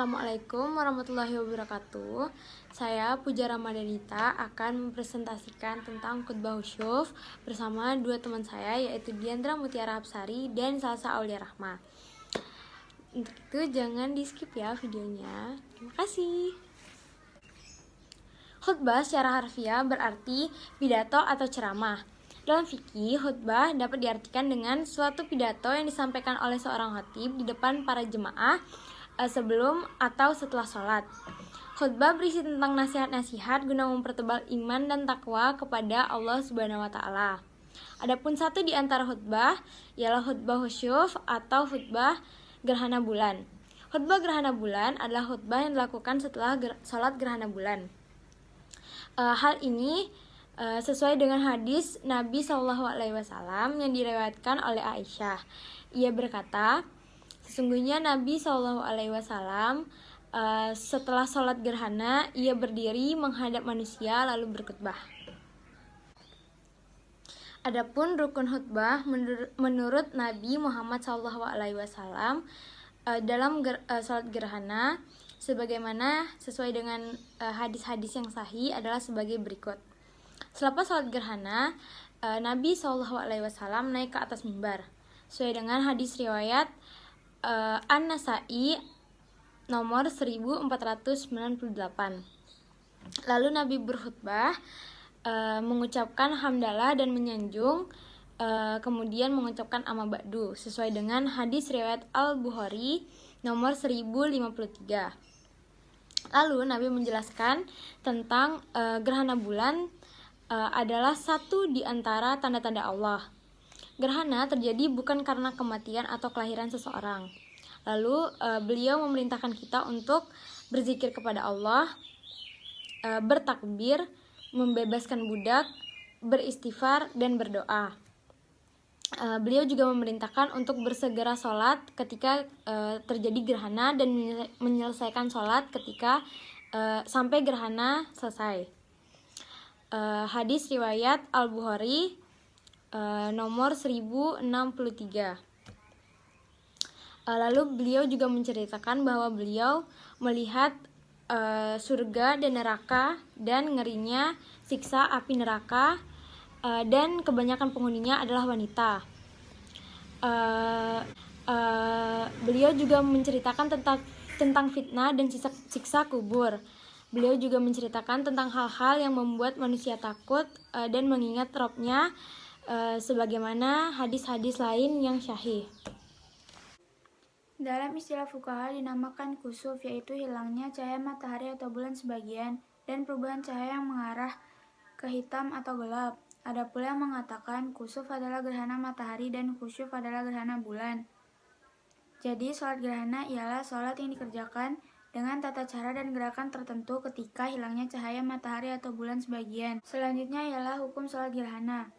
Assalamualaikum warahmatullahi wabarakatuh. Saya Puja Ramadanita akan mempresentasikan tentang khutbah khusyuf bersama dua teman saya, yaitu Diandra Mutiara Hapsari dan Salsa Aulia Rahma. Untuk itu jangan di skip ya videonya. Terima kasih. Khutbah secara harfiah berarti pidato atau ceramah. Dalam fikih, khutbah dapat diartikan dengan suatu pidato yang disampaikan oleh seorang khatib di depan para jemaah sebelum atau setelah sholat. Khutbah berisi tentang nasihat-nasihat guna mempertebal iman dan takwa kepada Allah Subhanahu wa taala. Adapun satu di antara khutbah ialah khutbah khusyuf atau khutbah gerhana bulan. Khutbah gerhana bulan adalah khutbah yang dilakukan setelah sholat gerhana bulan. Hal ini sesuai dengan hadis Nabi SAW yang diriwayatkan oleh Aisyah. Ia berkata, sesungguhnya Nabi SAW setelah sholat gerhana, ia berdiri menghadap manusia lalu berkhutbah. Adapun rukun khutbah menurut Nabi Muhammad SAW dalam sholat gerhana, sebagaimana sesuai dengan hadis-hadis yang sahih adalah sebagai berikut. Selepas sholat gerhana, Nabi SAW naik ke atas mimbar sesuai dengan hadis riwayat An-Nasa'i nomor 1498. Lalu Nabi berkhutbah, mengucapkan hamdalah dan menyanjung, kemudian mengucapkan amma ba'du sesuai dengan hadis riwayat Al-Bukhari nomor 1053. Lalu Nabi menjelaskan tentang gerhana bulan adalah satu di antara tanda-tanda Allah. Gerhana terjadi bukan karena kematian atau kelahiran seseorang. Lalu beliau memerintahkan kita untuk berzikir kepada Allah, bertakbir, membebaskan budak, beristighfar, dan berdoa. Beliau juga memerintahkan untuk bersegera sholat ketika terjadi gerhana dan menyelesaikan sholat ketika sampai gerhana selesai. Hadis riwayat Al-Bukhari nomor 1063. Lalu beliau juga menceritakan bahwa beliau melihat surga dan neraka dan ngerinya siksa api neraka, dan kebanyakan penghuninya adalah wanita. Beliau juga menceritakan tentang fitnah dan siksa kubur. Beliau juga menceritakan tentang hal-hal yang membuat manusia takut dan mengingat Robnya, sebagaimana hadis-hadis lain yang syahih. Dalam istilah fuqaha dinamakan kusuf, yaitu hilangnya cahaya matahari atau bulan sebagian dan perubahan cahaya yang mengarah ke hitam atau gelap. Ada pula yang mengatakan kusuf adalah gerhana matahari dan khusyuf adalah gerhana bulan. Jadi sholat gerhana ialah sholat yang dikerjakan dengan tata cara dan gerakan tertentu ketika hilangnya cahaya matahari atau bulan sebagian. Selanjutnya ialah hukum sholat gerhana.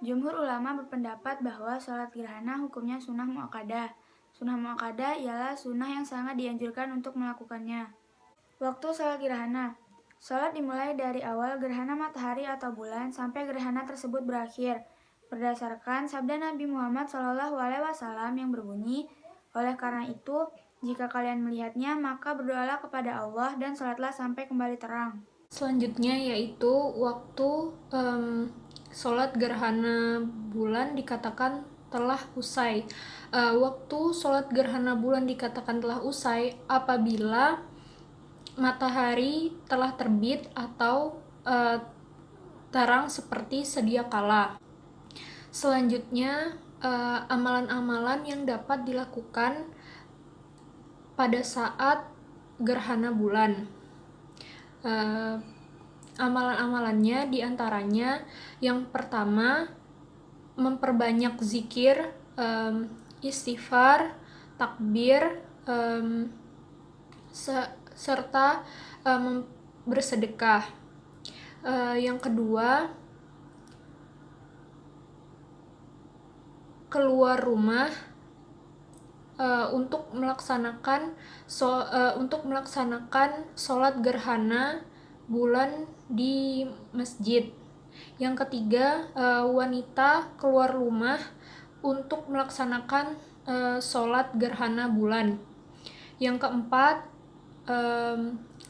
Jumhur ulama berpendapat bahwa sholat gerhana hukumnya sunnah muakkadah. Sunnah muakkadah ialah sunnah yang sangat dianjurkan untuk melakukannya. Waktu sholat gerhana. Sholat dimulai dari awal gerhana matahari atau bulan sampai gerhana tersebut berakhir, berdasarkan sabda Nabi Muhammad SAW yang berbunyi, oleh karena itu, jika kalian melihatnya, maka berdoalah kepada Allah dan sholatlah sampai kembali terang. Selanjutnya yaitu waktu sholat gerhana bulan dikatakan telah usai. Waktu sholat gerhana bulan dikatakan telah usai apabila matahari telah terbit atau terang seperti sedia kala. Selanjutnya amalan-amalan yang dapat dilakukan pada saat gerhana bulan. Amalan-amalannya diantaranya yang pertama memperbanyak zikir, istighfar, takbir, serta bersedekah. Yang kedua, keluar rumah untuk melaksanakan sholat gerhana bulan di masjid. Yang ketiga, wanita keluar rumah untuk melaksanakan sholat gerhana bulan. Yang keempat,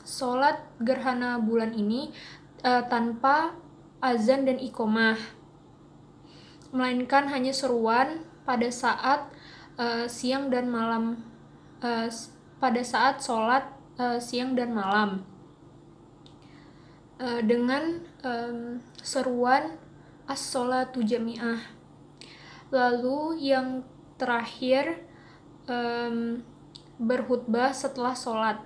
sholat gerhana bulan ini tanpa azan dan iqomah, melainkan hanya seruan pada saat siang dan malam, pada saat sholat siang dan malam, dengan seruan as-sholatu jami'ah. Lalu yang terakhir berkhutbah setelah sholat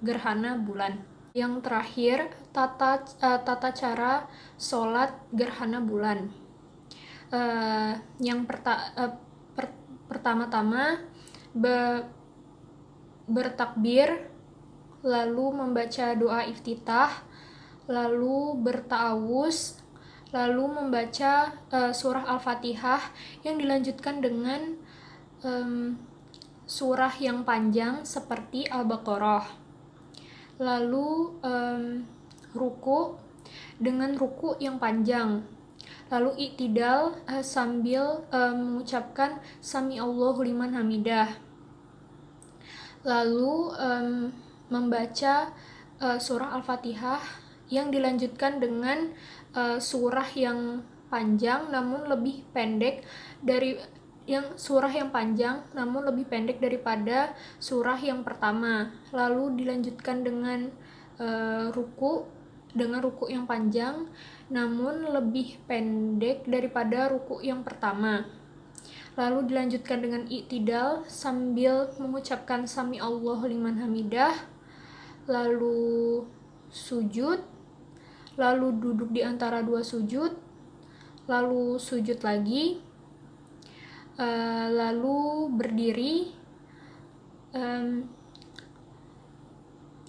gerhana bulan. Yang terakhir tata cara sholat gerhana bulan. Yang pertama-tama bertakbir, lalu membaca doa iftitah, lalu berta'awuz, lalu membaca surah Al-Fatihah yang dilanjutkan dengan surah yang panjang seperti Al-Baqarah. Lalu ruku dengan ruku yang panjang. Lalu i'tidal sambil mengucapkan Sami Allahu liman hamidah. Lalu membaca surah Al-Fatihah yang dilanjutkan dengan surah yang panjang namun lebih pendek daripada surah yang pertama. Lalu dilanjutkan dengan ruku yang panjang namun lebih pendek daripada ruku yang pertama. Lalu dilanjutkan dengan i'tidal sambil mengucapkan Sami Allahu liman hamidah, lalu sujud, lalu duduk di antara dua sujud, lalu sujud lagi, lalu berdiri,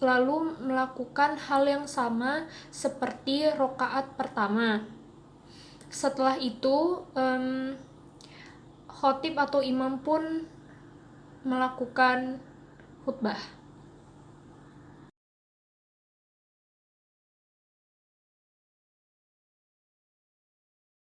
lalu melakukan hal yang sama seperti rakaat pertama. Setelah itu khatib atau imam pun melakukan khutbah.